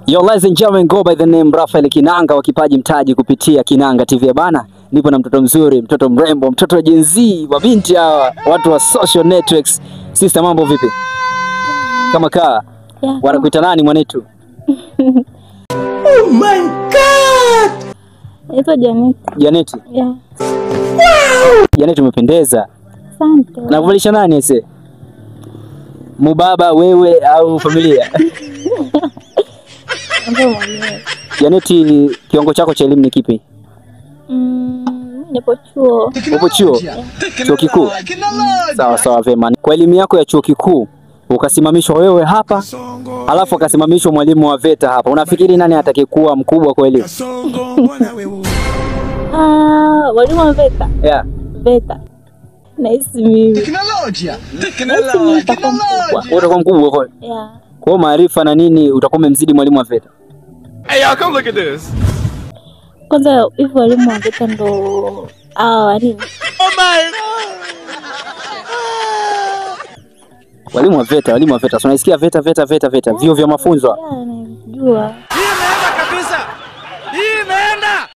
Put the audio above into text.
Yo, ladies and gentlemen, go by the name Raphael Kinanga wa Kipaji Mtaji kupitia Kinanga TV bana. Nipo na mtoto mzuri, mtoto mrembo, mtoto Gen Z, mabinti hawa, watu wa social networks. Sister, mambo vipi? Kama kaa. Yeah. Wanakuita nani mwanetu? Oh my god! Ito Janet. Janet. Yeah. Wow! Janet umependeza. Asante. Na kuvalisha nani ese? Mubaba wewe au familia? Ndio mwenyewe. Janet, kiwango chako cha elimu ni kipi? Nipo chuo. Upo chuo? Chuo kikuu? Sawa sawa, vema. Kwa elimu yako ya chuo kikuu ukasimamishwa wewe hapa, alafu akasimamishwa mwalimu wa VETA hapa. Unafikiri nani atakayekuwa mkubwa kwa elimu? Mwalimu wa VETA. Yeah. VETA. Nice mimi. Teknolojia. Utakuwa mkubwa kwa. Yeah. Kwa maarifa na nini utakuwa umemzidi mwalimu wa VETA. Hey y'all, come look at this. Kwanza hivi walimu wa VETA ndo nini? Oh my god. Walimu wa VETA. Unasikia VETA. Vio vya mafunzo. Yeah, najua.